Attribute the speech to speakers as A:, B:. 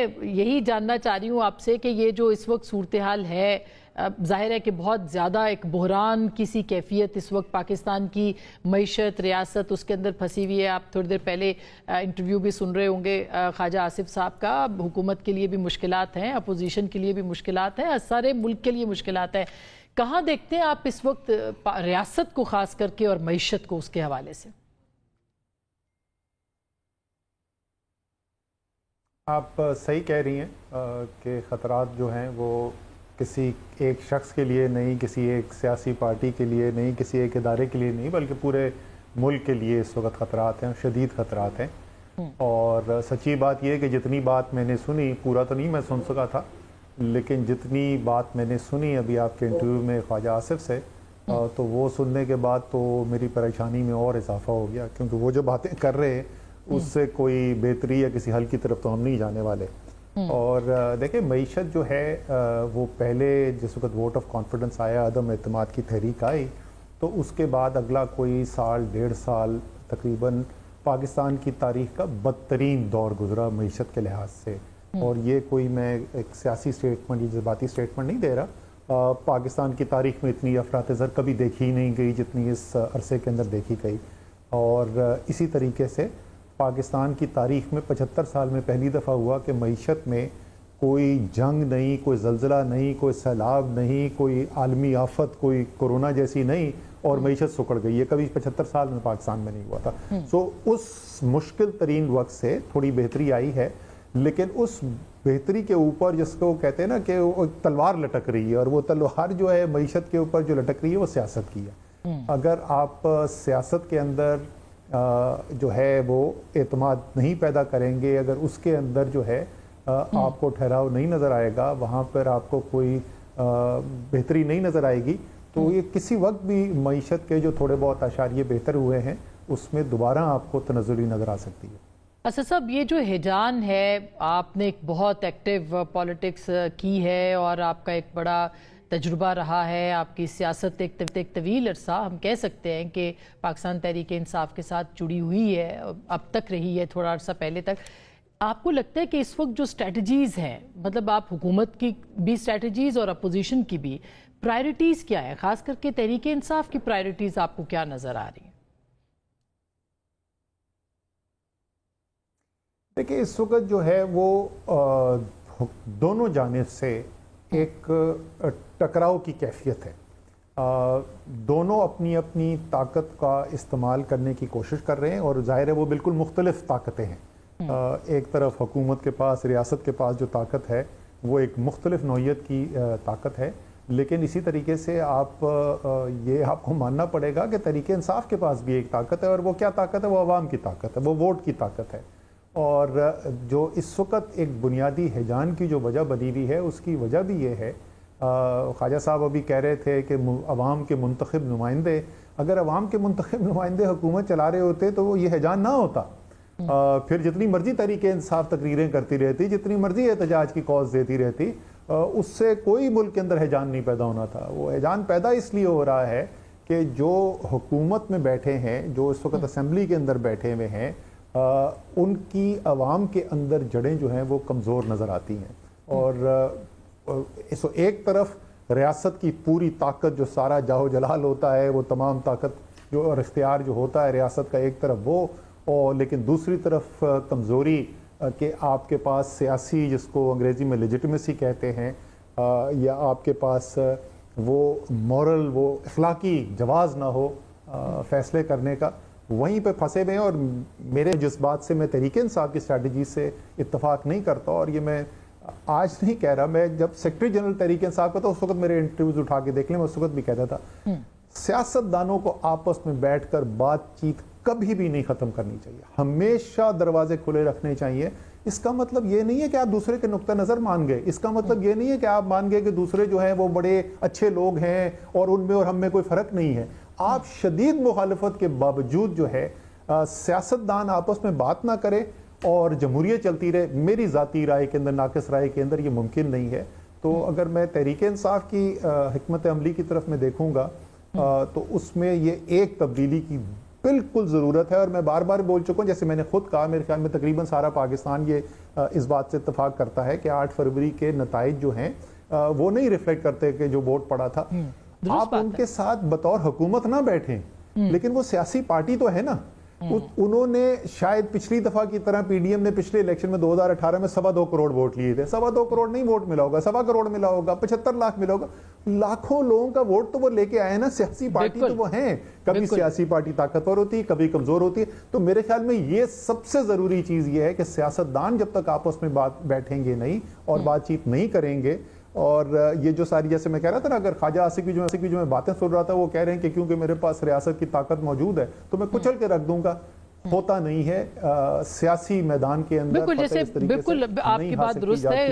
A: यही जानना चाह रही हूँ आपसे कि ये जो इस वक्त सूरत हाल है, जाहिर है कि बहुत ज़्यादा एक बहरान की सी कैफियत इस वक्त पाकिस्तान की मईशत रियासत उसके अंदर फंसी हुई है। आप थोड़ी देर पहले इंटरव्यू भी सुन रहे होंगे ख्वाजा आसिफ साहब का। हुकूमत के लिए भी मुश्किलात हैं, अपोजिशन के लिए भी मुश्किलात हैं, सारे मुल्क के लिए मुश्किलात हैं। कहाँ देखते हैं आप इस वक्त रियासत को ख़ास करके और मईशत को उसके हवाले से?
B: आप सही कह रही हैं कि ख़तरात जो हैं वो किसी एक शख्स के लिए नहीं, किसी एक सियासी पार्टी के लिए नहीं, किसी एक इदारे के लिए नहीं, बल्कि पूरे मुल्क के लिए इस वक्त ख़तरात हैं, शदीद ख़तरात हैं। और सच्ची बात यह है कि जितनी बात मैंने सुनी, पूरा तो नहीं मैं सुन सका था, लेकिन जितनी बात मैंने सुनी अभी आपके इंटरव्यू में ख्वाजा आसिफ से, तो वो सुनने के बाद तो मेरी परेशानी में और इजाफा हो गया, क्योंकि वो जो बातें कर रहे हैं उससे कोई बेहतरी या किसी हल की तरफ तो हम नहीं जाने वाले। और देखिए, मईशत जो है वो पहले जिस वक्त वोट ऑफ कॉन्फिडेंस आया, अदम एतमाद की तहरीक आई, तो उसके बाद अगला कोई साल डेढ़ साल तकरीबन पाकिस्तान की तारीख का बदतरीन दौर गुजरा मईशत के लिहाज से। और ये कोई मैं एक सियासी स्टेटमेंट या जज्बाती स्टेटमेंट नहीं दे रहा। पाकिस्तान की तारीख में इतनी अफरात-ए-ज़र कभी देखी ही नहीं गई जितनी इस अरसे के अंदर देखी गई। और इसी तरीके से पाकिस्तान की तारीख में 75 साल में पहली दफ़ा हुआ कि मईशत में कोई जंग नहीं, कोई ज़लज़ला नहीं, कोई सैलाब नहीं, कोई आलमी आफत, कोई कोरोना जैसी नहीं, और मईशत सुकड़ गई। ये कभी 75 साल में पाकिस्तान में नहीं हुआ था। सो उस मुश्किल तरीन वक्त से थोड़ी बेहतरी आई है, लेकिन उस बेहतरी के ऊपर जिसको कहते हैं ना कि वो तलवार लटक रही है, और वो तलवार जो है मईशत के ऊपर जो लटक रही है वो सियासत की है। अगर आप सियासत के अंदर जो है वो एतमाद नहीं पैदा करेंगे, अगर उसके अंदर जो है आपको ठहराव नहीं नज़र आएगा, वहाँ पर आपको कोई बेहतरी नहीं नज़र आएगी, तो ये किसी वक्त भी मईशत के जो थोड़े बहुत आशारिये बेहतर हुए हैं उसमें दोबारा आपको तनज़ुली नज़र आ सकती है।
A: असद साहब, ये जो हिजान है, आपने एक बहुत एक्टिव पॉलिटिक्स की है और आपका एक बड़ा तजुर्बा रहा है, आपकी सियासत एक तवील अरसा हम कह सकते हैं कि पाकिस्तान तहरीक इंसाफ के साथ जुड़ी हुई है, अब तक रही है, थोड़ा अरसा पहले तक। आपको लगता है कि इस वक्त जो स्ट्रेटजीज़ हैं, मतलब आप हुकूमत की भी स्ट्रेटजीज़ और अपोजिशन की भी, प्रायोरिटीज़ क्या है? ख़ास करके तहरीक इंसाफ की प्रायोरिटीज़ आपको क्या नज़र आ रही हैं?
B: देखिए, इस वक्त जो है वो दोनों जानिब से एक टकराव की कैफियत है। दोनों अपनी अपनी ताकत का इस्तेमाल करने की कोशिश कर रहे हैं, और ज़ाहिर है वो बिल्कुल मुख्तलिफ ताकतें हैं। एक तरफ हुकूमत के पास, रियासत के पास जो ताकत है वो एक मुख्तलिफ नौइयत की ताकत है, लेकिन इसी तरीके से ये आपको मानना पड़ेगा कि तहरीक इंसाफ के पास भी एक ताकत है, और वो क्या ताकत है? वो अवाम की ताकत है, वो वोट की ताकत है। और जो इस वक्त एक बुनियादी हिजान की जो वजह बनी हुई है, उसकी वजह भी ये है, ख्वाजा साहब अभी कह रहे थे कि अवाम के मुंतखब नुमाइंदे, अगर अवाम के मुंतखब नुमाइंदे हुकूमत चला रहे होते तो वो ये हिजान ना होता। फिर जितनी मर्जी तरीके इंसाफ तकरीरें करती रहती, जितनी मर्जी एहतजाज की कॉज देती रहती, उससे कोई मुल्क के अंदर हिजान नहीं पैदा होना था। वो हिजान पैदा इसलिए हो रहा है कि जो हुकूमत में बैठे हैं, जो इस वक्त असम्बली के अंदर बैठे हुए हैं, उनकी अवाम के अंदर जड़ें जो हैं वो कमज़ोर नज़र आती हैं। और इसको एक तरफ रियासत की पूरी ताकत, जो सारा जाहो जलाल होता है, वो तमाम ताकत जो और इख्तियार जो होता है रियासत का, एक तरफ वो, और लेकिन दूसरी तरफ कमज़ोरी कि आपके पास सियासी, जिसको अंग्रेज़ी में लेजिटिमेसी कहते हैं, या आपके पास वो मॉरल, वो अखलाकी जवाज़ ना हो फ़ैसले करने का, वहीं पे फंसे हुए हैं। और मेरे जिस बात से मैं तहरीक इंसाफ की स्ट्रैटेजी से इत्तफाक नहीं करता, और ये मैं आज नहीं कह रहा, मैं जब सेक्रेटरी जनरल तहरीक इंसाफ का था उस वक्त मेरे इंटरव्यूज उठा के देख लें, मैं उस वक्त भी कहता था सियासतदानों को आपस में बैठकर बातचीत कभी भी नहीं खत्म करनी चाहिए, हमेशा दरवाजे खुले रखने चाहिए। इसका मतलब ये नहीं है कि आप दूसरे के नुक्ता नज़र मान गए, इसका मतलब ये नहीं है कि आप मान गए कि दूसरे जो हैं वो बड़े अच्छे लोग हैं और उनमें और हम में कोई फ़र्क नहीं है। आप शदीद मुखालफत के बावजूद जो है सियासतदान आपस में बात ना करें और जमहूरियत चलती रहे, मेरी ज़ाती राय के अंदर, नाक़िस राय के अंदर ये मुमकिन नहीं है। तो अगर मैं तहरीक इंसाफ की हिकमत अमली की तरफ में देखूंगा तो उसमें ये एक तब्दीली की बिल्कुल ज़रूरत है। और मैं बार बार बोल चुका हूँ, जैसे मैंने खुद कहा, मेरे ख्याल में तकरीबन सारा पाकिस्तान ये इस बात से इत्तेफाक करता है कि 8 फरवरी के नताइज जो हैं वो नहीं रिफ्लेक्ट करते कि जो वोट पड़ा था। आप उनके साथ बतौर हुकूमत ना बैठें, लेकिन वो सियासी पार्टी तो है ना। उन्होंने शायद पिछली दफा की तरह पीडीएम ने पिछले इलेक्शन में 2018 में 2.25 करोड़ वोट लिए थे। 2.25 करोड़ नहीं वोट मिला होगा, 1.25 करोड़ मिला होगा, 75 लाख मिला होगा। लाखों लोगों का वोट तो वो लेके आए ना। सियासी पार्टी तो वो हैं। कभी सियासी पार्टी ताकतवर होती है, कभी कमजोर होती है। तो मेरे ख्याल में ये सबसे जरूरी चीज ये है कि सियासतदान जब तक आपस में बैठेंगे नहीं और बातचीत नहीं करेंगे, और ये जो सारी, जैसे मैं कह रहा था ना, अगर ख्वाजा आसिफ की जो मैं बातें सुन रहा था, वो कह रहे हैं कि क्योंकि मेरे पास रियासत की ताकत मौजूद है तो मैं कुचल के रख दूंगा। होता नहीं है। सियासी मैदान के अंदर
A: बिल्कुल, जैसे बिल्कुल आपकी बात दुरुस्त है।